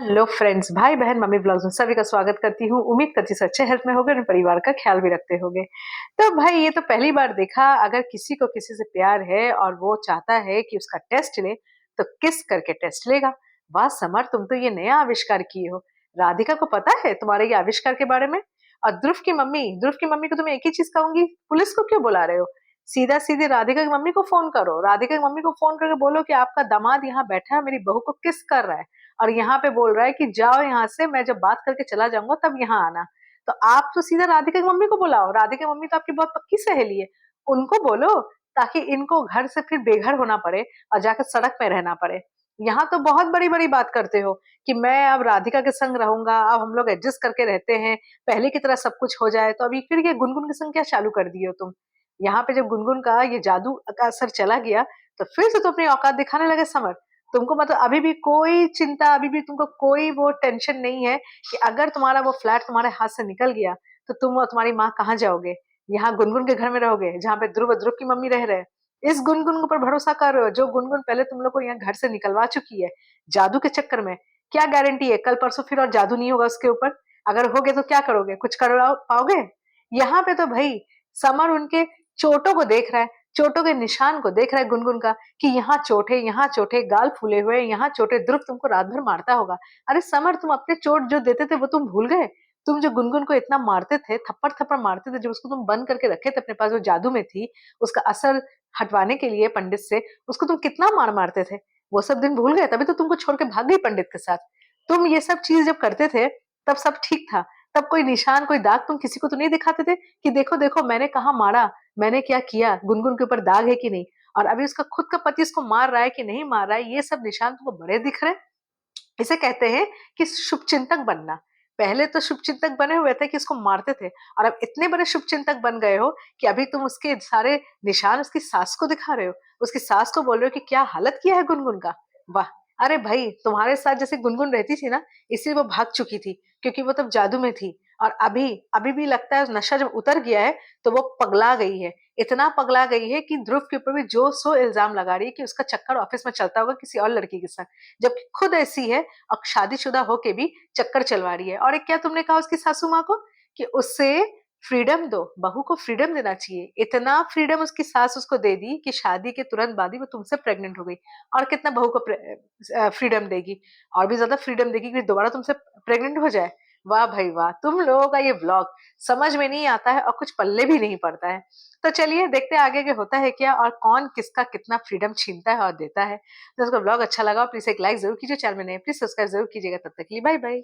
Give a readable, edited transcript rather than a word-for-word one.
Hello friends, भाई बहन mummy blogs में सभी का स्वागत करती हूँ। उम्मीद करती हूँ अच्छे हेल्थ में होगे और परिवार का ख्याल भी रखते होगे। तो भाई ये तो पहली बार देखा, अगर किसी को किसी से प्यार है और वो चाहता है कि उसका टेस्ट ले तो किस करके टेस्ट लेगा। वाह समर, तुम तो ये नया आविष्कार किए हो। राधिका को पता है तुम्हारे ये आविष्कार के बारे में? और ध्रुव की मम्मी को तुम एक ही चीज कहूंगी, पुलिस को क्यों बुला रहे हो? सीधा सीधे राधिका की मम्मी को फोन करो। राधिका की मम्मी को फोन करके बोलो कि आपका दामाद यहाँ बैठा है, मेरी बहू को किस कर रहा है और यहाँ पे बोल रहा है कि जाओ यहाँ से, मैं जब बात करके चला जाऊंगा तब यहाँ आना। तो आप तो सीधा राधिका की मम्मी को बुलाओ। राधिका की मम्मी तो आपकी बहुत पक्की सहेली है, उनको बोलो ताकि इनको घर से फिर बेघर होना पड़े और जाकर सड़क में रहना पड़े। यहाँ तो बहुत बड़ी बड़ी बात करते हो कि मैं अब राधिका के संग रहूंगा, अब हम लोग एडजस्ट करके रहते हैं, पहले की तरह सब कुछ हो जाए। तो अभी फिर ये गुनगुन के संग क्या चालू कर दिए हो तुम? यहाँ पे जब गुनगुन का ये जादू का असर चला गया तो फिर से तो अपनी औकात दिखाने लगे समर। तुमको मतलब अभी भी कोई चिंता, अभी भी तुमको कोई वो टेंशन नहीं है कि अगर तुम्हारा वो फ्लैट तुम्हारे हाथ से निकल गया तो तुम और तुम्हारी माँ कहाँ जाओगे? यहाँ गुनगुन के घर में रहोगे जहाँ पे ध्रुव ध्रुव की मम्मी रह रहे हैं। इस गुनगुन के ऊपर भरोसा कर रहे हो जो गुनगुन पहले तुम लोग को यहाँ घर से निकलवा चुकी है जादू के चक्कर में। क्या गारंटी है कल परसों फिर और जादू नहीं होगा उसके ऊपर? अगर हो गए तो क्या करोगे? कुछ कर पाओगे? यहाँ पे तो भाई समर उनके चोटों को देख रहा है, चोटों के निशान को देख रहा है गुनगुन का कि यहाँ चोटे, गाल फूले हुए, यहाँ चोटे। ध्रुव तुमको रात भर मारता होगा। अरे समर, तुम अपने चोट जो देते थे वो तुम भूल गए? तुम जो गुनगुन को इतना मारते थे, थप्पड़ थप्पड़ मारते थे, जब उसको तुम बंद करके रखे थे अपने पास, वो जादू में थी, उसका असर हटवाने के लिए पंडित से उसको तुम कितना मार मारते थे? वो सब दिन भूल गए? तभी तो तुमको छोड़ के भाग गई पंडित के साथ। तुम ये सब चीज जब करते थे तब सब ठीक था, तब कोई निशान कोई दाग तुम किसी को तो नहीं दिखाते थे कि देखो देखो मैंने कहा मारा, मैंने क्या किया, गुनगुन के ऊपर दाग है कि नहीं। और अभी उसका खुद का पति इसको मार रहा है कि नहीं मार रहा है, ये सब निशान तुमको बड़े दिख रहे हैं। इसे कहते हैं कि शुभचिंतक बनना। पहले तो शुभचिंतक बने हुए थे कि इसको मारते थे, और अब इतने बड़े शुभचिंतक बन गए हो कि अभी तुम उसके सारे निशान उसकी सास को दिखा रहे हो। उसकी सास को बोल रहे हो कि क्या हालत किया है गुनगुन का। वाह! अरे भाई, तुम्हारे साथ जैसे गुनगुन रहती थी ना, इसलिए वो भाग चुकी थी, क्योंकि वो तब जादू में थी। और अभी अभी भी लगता है नशा जब उतर गया है तो वो पगला गई है। इतना पगला गई है कि ध्रुव के ऊपर भी जो सो इल्जाम लगा रही है कि उसका चक्कर ऑफिस में चलता होगा किसी और लड़की के साथ, जबकि खुद ऐसी है और शादीशुदा होके भी चक्कर चलवा रही है। और एक क्या तुमने कहा उसकी सासू माँ को कि उससे फ्रीडम दो, बहू को फ्रीडम देना चाहिए। इतना फ्रीडम उसकी सास उसको दे दी कि शादी के तुरंत बाद ही वो तुमसे प्रेग्नेंट हो गई। और कितना बहू को फ्रीडम देगी? और भी ज्यादा फ्रीडम देगी कि दोबारा तुमसे प्रेग्नेंट हो जाए। वाह भाई वाह, तुम लोगों का ये व्लॉग समझ में नहीं आता है और कुछ पल्ले भी नहीं पड़ता है। तो चलिए देखते हैं आगे आगे होता है क्या और कौन किसका कितना फ्रीडम छीनता है और देता है। तो उसका ब्लॉग अच्छा लगा प्लीज एक लाइक जरूर कीजिए, चैनल में नए प्लीज सब्सक्राइब जरूर कीजिएगा। तब तक के लिए बाय बाय।